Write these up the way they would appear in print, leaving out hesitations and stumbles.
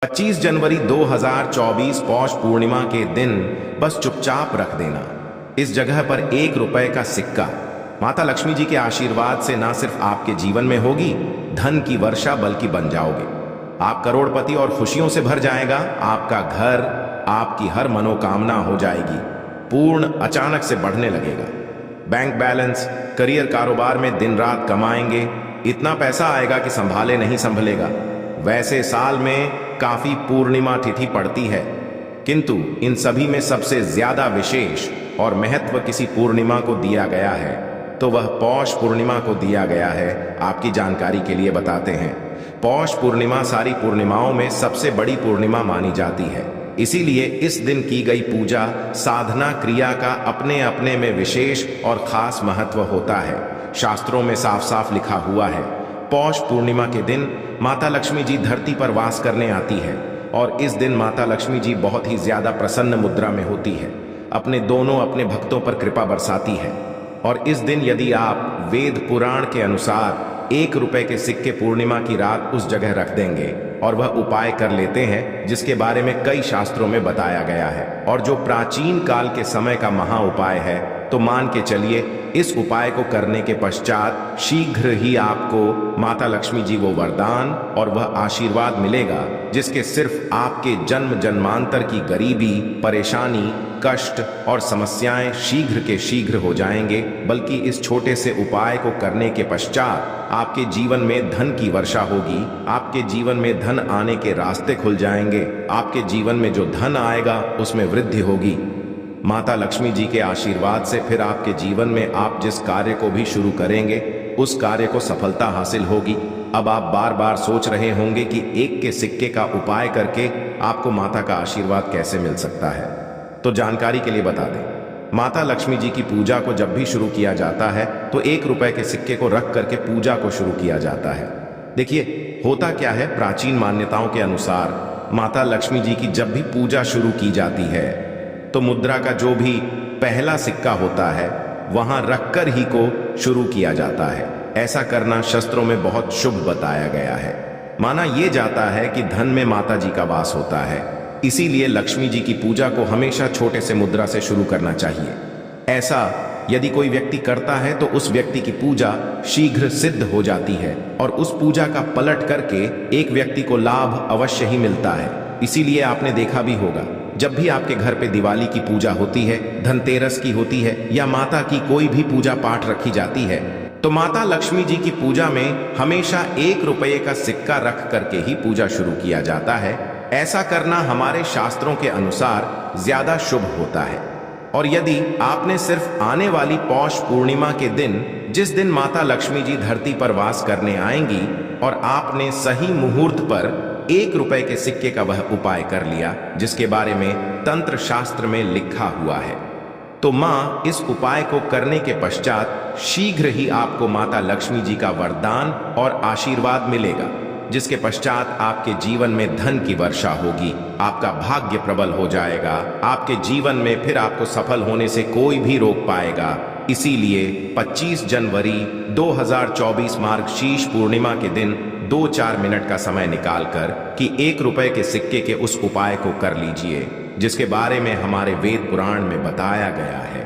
25 जनवरी 2024 पौष पूर्णिमा के दिन बस चुपचाप रख देना इस जगह पर 1 रुपए का सिक्का। माता लक्ष्मी जी के आशीर्वाद से ना सिर्फ आपके जीवन में होगी धन की वर्षा बल्कि बन जाओगे आप करोड़पति और खुशियों से भर जाएगा आपका घर, आपकी हर मनोकामना हो जाएगी पूर्ण, अचानक से बढ़ने लगेगा। बैंक बैलेंस, करियर, कारोबार में दिन रात कमाएंगे, इतना पैसा आएगा कि संभाले नहीं संभलेगा। वैसे साल में काफी पूर्णिमा तिथि पड़ती है, किंतु इन सभी में सबसे ज्यादा विशेष और महत्व किसी पूर्णिमा को दिया गया है, तो वह पौष पूर्णिमा को दिया गया है। आपकी जानकारी के लिए बताते हैं, पौष पूर्णिमा सारी पूर्णिमाओं में सबसे बड़ी पूर्णिमा मानी जाती है। इसीलिए इस दिन की गई पूजा, साधना, क्रिया का अपने अपने में विशेष और खास महत्व होता है। शास्त्रों में साफ साफ लिखा हुआ है, पौष पूर्णिमा के दिन माता लक्ष्मी जी धरती पर वास करने आती है और इस दिन माता लक्ष्मी जी बहुत ही ज्यादा प्रसन्न मुद्रा में होती है, अपने भक्तों पर कृपा बरसाती है। और इस दिन यदि आप वेद पुराण के अनुसार 1 रुपए के सिक्के पूर्णिमा की रात उस जगह रख देंगे और वह उपाय कर लेते हैं जिसके बारे में कई शास्त्रों में बताया गया है और जो प्राचीन काल के समय का महा उपाय है, तो मान के चलिए इस उपाय को करने के पश्चात शीघ्र ही आपको माता लक्ष्मी जी वो वरदान और वह आशीर्वाद मिलेगा जिसके सिर्फ आपके जन्म जन्मांतर की गरीबी, परेशानी, कष्ट और समस्याएं शीघ्र के शीघ्र हो जाएंगे। बल्कि इस छोटे से उपाय को करने के पश्चात आपके जीवन में धन की वर्षा होगी, आपके जीवन में धन आने के रास्ते खुल जाएंगे, आपके जीवन में जो धन आएगा उसमें वृद्धि होगी माता लक्ष्मी जी के आशीर्वाद से। फिर आपके जीवन में आप जिस कार्य को भी शुरू करेंगे उस कार्य को सफलता हासिल होगी। अब आप बार बार सोच रहे होंगे कि 1 के सिक्के का उपाय करके आपको माता का आशीर्वाद कैसे मिल सकता है, तो जानकारी के लिए बता दें, माता लक्ष्मी जी की पूजा को जब भी शुरू किया जाता है तो 1 रुपए के सिक्के को रख करके पूजा को शुरू किया जाता है। देखिए होता क्या है, प्राचीन मान्यताओं के अनुसार माता लक्ष्मी जी की जब भी पूजा शुरू की जाती है तो मुद्रा का जो भी पहला सिक्का होता है वहां रखकर ही को शुरू किया जाता है। ऐसा करना शास्त्रों में बहुत शुभ बताया गया है। माना यह जाता है कि धन में माता जी का वास होता है, इसीलिए लक्ष्मी जी की पूजा को हमेशा छोटे से मुद्रा से शुरू करना चाहिए। ऐसा यदि कोई व्यक्ति करता है तो उस व्यक्ति की पूजा शीघ्र सिद्ध हो जाती है और उस पूजा का पलट करके एक व्यक्ति को लाभ अवश्य ही मिलता है। इसीलिए आपने देखा भी होगा, जब भी आपके घर पे दिवाली की पूजा होती है, धनतेरस की होती है या माता की कोई भी पूजा पाठ रखी जाती है, तो माता लक्ष्मी जी की पूजा में हमेशा 1 रुपये का सिक्का रख करके ही पूजा शुरू किया जाता है। ऐसा करना हमारे शास्त्रों के अनुसार ज्यादा शुभ होता है। और यदि आपने सिर्फ आने वाली पौष पूर्णिमा के दिन, जिस दिन माता लक्ष्मी जी धरती पर वास करने आएंगी, और आपने सही मुहूर्त पर 1 रुपए के सिक्के का वह उपाय कर लिया जिसके बारे में तंत्र शास्त्र में लिखा हुआ है, तो मां इस उपाय को करने के पश्चात शीघ्र ही आपको माता लक्ष्मी जी का वरदान और आशीर्वाद मिलेगा, जिसके पश्चात आपके जीवन में धन की वर्षा होगी, आपका भाग्य प्रबल हो जाएगा, आपके जीवन में फिर आपको सफल होने से कोई भी रोक पाएगा। इसीलिए 25 जनवरी 2024 मार्गशीर्ष पूर्णिमा के दिन 2-4 मिनट का समय निकालकर कि 1 रुपए के सिक्के के उस उपाय को कर लीजिए जिसके बारे में हमारे वेद पुराण में बताया गया है,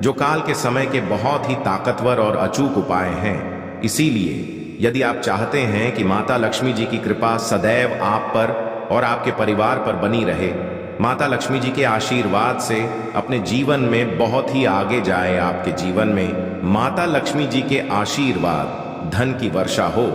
जो काल के समय के बहुत ही ताकतवर और अचूक उपाय हैं। इसीलिए यदि आप चाहते हैं कि माता लक्ष्मी जी की कृपा सदैव आप पर और आपके परिवार पर बनी रहे, माता लक्ष्मी जी के आशीर्वाद से अपने जीवन में बहुत ही आगे जाए, आपके जीवन में माता लक्ष्मी जी के आशीर्वाद, धन की वर्षा हो,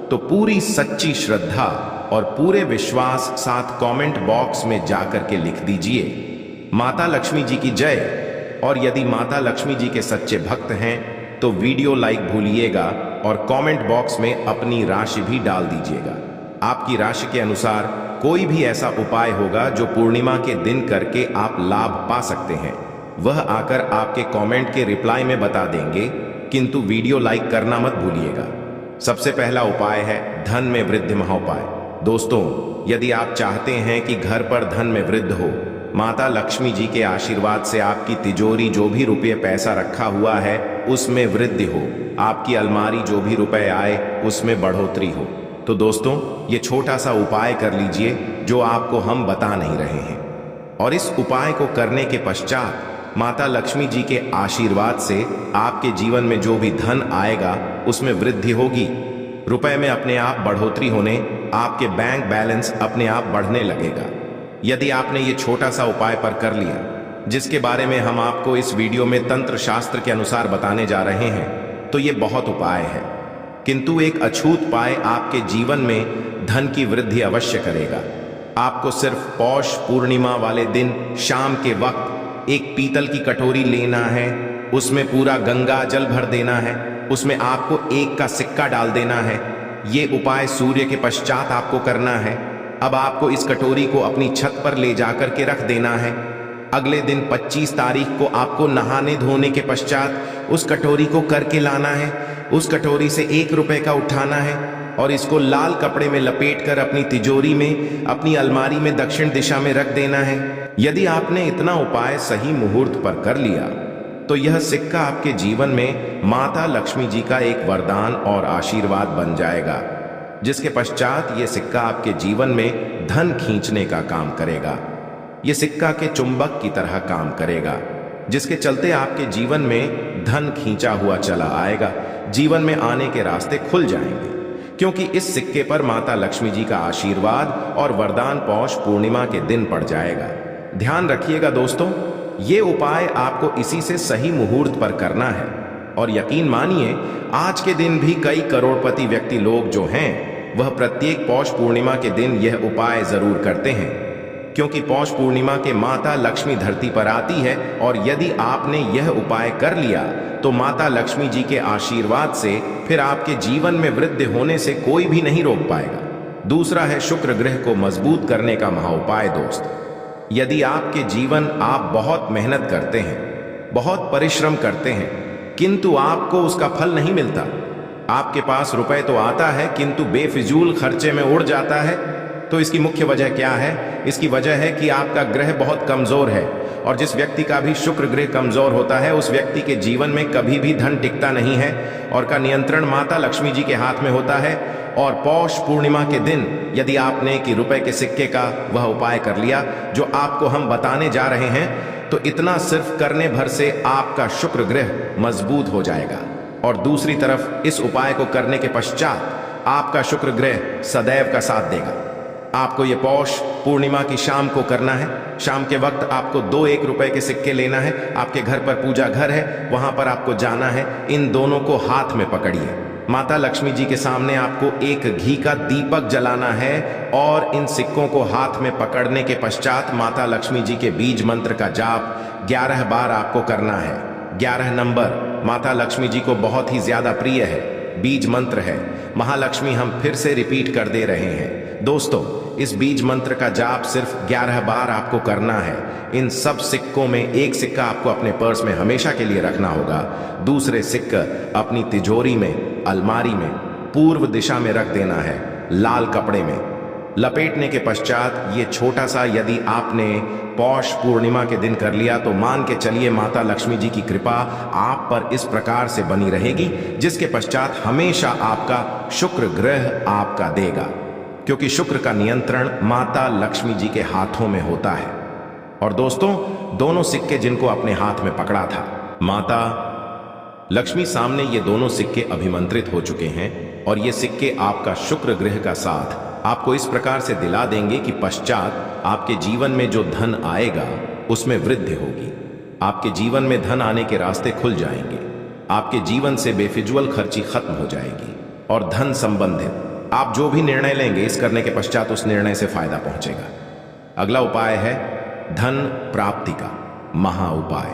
तो पूरी सच्ची श्रद्धा और पूरे विश्वास साथ कमेंट बॉक्स में जाकर के लिख दीजिए, माता लक्ष्मी जी की जय। और यदि माता लक्ष्मी जी के सच्चे भक्त हैं तो वीडियो लाइक भूलिएगा और कमेंट बॉक्स में अपनी राशि भी डाल दीजिएगा। आपकी राशि के अनुसार कोई भी ऐसा उपाय होगा जो पूर्णिमा के दिन करके आप लाभ पा सकते हैं, वह आकर आपके कमेंट के रिप्लाई में बता देंगे, किंतु वीडियो लाइक करना मत भूलिएगा। सबसे पहला उपाय है धन में वृद्धि महाउपाय। दोस्तों, यदि आप चाहते हैं कि घर पर धन में वृद्धि हो, माता लक्ष्मी जी के आशीर्वाद से आपकी तिजोरी जो भी रुपये पैसा रखा हुआ है उसमें वृद्धि हो, आपकी अलमारी जो भी रुपए आए उसमें बढ़ोतरी हो, तो दोस्तों, ये छोटा सा उपाय कर लीजिए जो आपको हम बता नहीं रहे हैं, और इस उपाय को करने के पश्चात माता लक्ष्मी जी के आशीर्वाद से आपके जीवन में जो भी धन आएगा उसमें वृद्धि होगी। रुपए में अपने आप बढ़ोतरी होने, आपके बैंक बैलेंस अपने आप बढ़ने लगेगा। यदि आपने ये छोटा सा उपाय पर कर लिया, जिसके बारे में हम आपको इस वीडियो में तंत्र शास्त्र के अनुसार बताने जा रहे हैं, तो ये बहुत उपाय है, किंतु एक अछूत उपाय आपके जीवन में धन की वृद्धि अवश्य करेगा। आपको सिर्फ पौष पूर्णिमा वाले दिन शाम के वक्त एक पीतल की कटोरी लेना है, उसमें पूरा गंगा जल भर देना है, उसमें आपको 1 का सिक्का डाल देना है। ये उपाय सूर्य के पश्चात आपको करना है। अब आपको इस कटोरी को अपनी छत पर ले जाकर के रख देना है। अगले दिन 25 तारीख को आपको नहाने धोने के पश्चात उस कटोरी को करके लाना है। उस कटोरी से 1 रुपए का उठाना है और इसको लाल कपड़े में लपेटकर अपनी तिजोरी में, अपनी अलमारी में दक्षिण दिशा में रख देना है। यदि आपने इतना उपाय सही मुहूर्त पर कर लिया, तो यह सिक्का आपके जीवन में माता लक्ष्मी जी का एक वरदान और आशीर्वाद बन जाएगा, जिसके पश्चात यह सिक्का आपके जीवन में धन खींचने का काम करेगा। यह सिक्का के चुंबक की तरह काम करेगा, जिसके चलते आपके जीवन में धन खींचा हुआ चला आएगा। जीवन में आने के रास्ते खुल जाएंगे, क्योंकि इस सिक्के पर माता लक्ष्मी जी का आशीर्वाद और वरदान पौष पूर्णिमा के दिन पड़ जाएगा। ध्यान रखिएगा दोस्तों, ये उपाय आपको इसी से सही मुहूर्त पर करना है, और यकीन मानिए आज के दिन भी कई करोड़पति व्यक्ति लोग जो हैं, वह प्रत्येक पौष पूर्णिमा के दिन यह उपाय जरूर करते हैं, क्योंकि पौष पूर्णिमा के माता लक्ष्मी धरती पर आती है, और यदि आपने यह उपाय कर लिया तो माता लक्ष्मी जी के आशीर्वाद से फिर आपके जीवन में वृद्धि होने से कोई भी नहीं रोक पाएगा। दूसरा है शुक्र ग्रह को मजबूत करने का महाउपाय। दोस्त, यदि आपके जीवन आप बहुत मेहनत करते हैं, बहुत परिश्रम करते हैं, किंतु आपको उसका फल नहीं मिलता, आपके पास रुपए तो आता है किंतु बेफिजूल खर्चे में उड़ जाता है, तो इसकी मुख्य वजह क्या है? इसकी वजह है कि आपका ग्रह बहुत कमजोर है, और जिस व्यक्ति का भी शुक्र ग्रह कमजोर होता है, उस व्यक्ति के जीवन में कभी भी धन टिकता नहीं है, और का नियंत्रण माता लक्ष्मी जी के हाथ में होता है। और पौष पूर्णिमा के दिन यदि आपने कि रुपए के सिक्के का वह उपाय कर लिया जो आपको हम बताने जा रहे हैं, तो इतना सिर्फ करने भर से आपका शुक्र ग्रह मजबूत हो जाएगा। और दूसरी तरफ इस उपाय को करने के पश्चात आपका शुक्र ग्रह सदैव का साथ देगा। आपको ये पौष पूर्णिमा की शाम को करना है। शाम के वक्त आपको 2 1 रुपए के सिक्के लेना है। आपके घर पर पूजा घर है, वहां पर आपको जाना है। इन दोनों को हाथ में पकड़िए। माता लक्ष्मी जी के सामने आपको एक घी का दीपक जलाना है, और इन सिक्कों को हाथ में पकड़ने के पश्चात माता लक्ष्मी जी के बीज मंत्र का जाप 11 बार आपको करना है। 11 नंबर माता लक्ष्मी जी को बहुत ही ज्यादा प्रिय है, बीज मंत्र है। महालक्ष्मी हम फिर से रिपीट कर दे रहे हैं दोस्तों, इस बीज मंत्र का जाप सिर्फ 11 बार आपको करना है। इन सब सिक्कों में एक सिक्का आपको अपने पर्स में हमेशा के लिए रखना होगा, दूसरे सिक्का अपनी तिजोरी में, अलमारी में पूर्व दिशा में रख देना है, लाल कपड़े में लपेटने के पश्चात ये छोटा सा यदि आपने पौष पूर्णिमा के दिन कर लिया, तो मान के चलिए माता लक्ष्मी जी की कृपा आप पर इस प्रकार से बनी रहेगी, जिसके पश्चात हमेशा आपका शुक्र ग्रह आपका देगा, क्योंकि शुक्र का नियंत्रण माता लक्ष्मी जी के हाथों में होता है। और दोस्तों, दोनों सिक्के जिनको अपने हाथ में पकड़ा था, माता लक्ष्मी सामने ये दोनों सिक्के अभिमंत्रित हो चुके हैं, और ये सिक्के आपका शुक्र ग्रह का साथ आपको इस प्रकार से दिला देंगे कि पश्चात आपके जीवन में जो धन आएगा उसमें वृद्धि होगी। आपके जीवन में धन आने के रास्ते खुल जाएंगे, आपके जीवन से बेफिजूल खर्ची खत्म हो जाएगी, और धन संबंधित आप जो भी निर्णय लेंगे, इस करने के पश्चात उस निर्णय से फायदा पहुंचेगा। अगला उपाय है धन प्राप्ति का महा उपाय।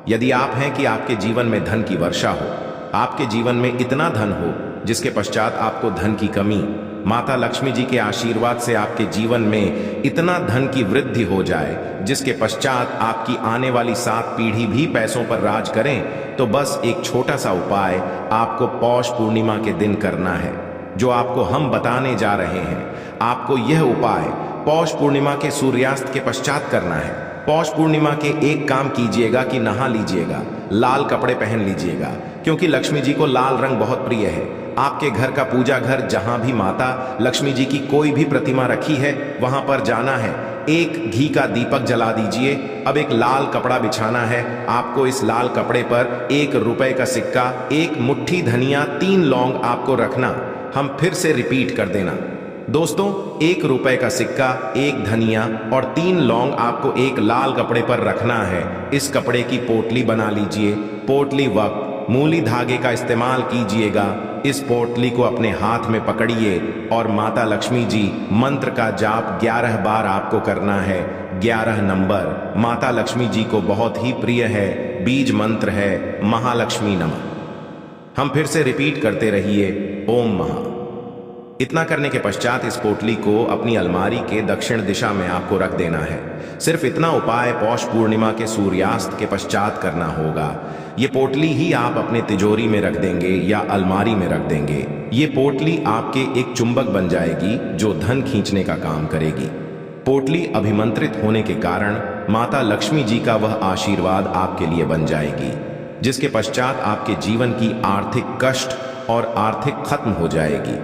यदि आप हैं कि आपके जीवन में धन की वर्षा हो, आपके जीवन में इतना धन हो जिसके पश्चात आपको धन की कमी, माता लक्ष्मी जी के आशीर्वाद से आपके जीवन में इतना धन की वृद्धि हो जाए जिसके पश्चात आपकी आने वाली 7 पीढ़ी भी पैसों पर राज करें, तो बस एक छोटा सा उपाय आपको पौष पूर्णिमा के दिन करना है, जो आपको हम बताने जा रहे हैं। आपको यह उपाय पौष पूर्णिमा के सूर्यास्त के पश्चात करना है। पौष पूर्णिमा के एक काम कीजिएगा कि नहा लीजिएगा, लाल कपड़े पहन लीजिएगा, क्योंकि लक्ष्मी जी को लाल रंग बहुत प्रिय है। आपके घर का पूजा घर जहां भी माता लक्ष्मी जी की कोई भी प्रतिमा रखी है वहां पर जाना है। एक घी का दीपक जला दीजिए। अब एक लाल कपड़ा बिछाना है। आपको इस लाल कपड़े पर 1 रुपए का सिक्का, 1 मुट्ठी धनिया, 3 लौंग आपको रखना। हम फिर से रिपीट कर देना दोस्तों, 1 रुपए का सिक्का, 1 धनिया और 3 लौंग आपको एक लाल कपड़े पर रखना है। इस कपड़े की पोटली बना लीजिए। पोटली वक्त मूली धागे का इस्तेमाल कीजिएगा। इस पोटली को अपने हाथ में पकड़िए और माता लक्ष्मी जी मंत्र का जाप 11 बार आपको करना है। 11 नंबर माता लक्ष्मी जी को बहुत ही प्रिय है। बीज मंत्र है महालक्ष्मी नमः। हम फिर से रिपीट करते रहिए ओम महा। इतना करने के पश्चात इस पोटली को अपनी अलमारी के दक्षिण दिशा में आपको रख देना है। सिर्फ इतना उपाय पौष पूर्णिमा के सूर्यास्त के पश्चात करना होगा। ये पोटली ही आप अपने तिजोरी में रख देंगे या अलमारी में रख देंगे। ये पोटली आपके एक चुंबक बन जाएगी जो धन खींचने का काम करेगी। पोटली अभिमंत्रित होने के कारण माता लक्ष्मी जी का वह आशीर्वाद आपके लिए बन जाएगी, जिसके पश्चात आपके जीवन की आर्थिक कष्ट और आर्थिक खत्म हो जाएगी।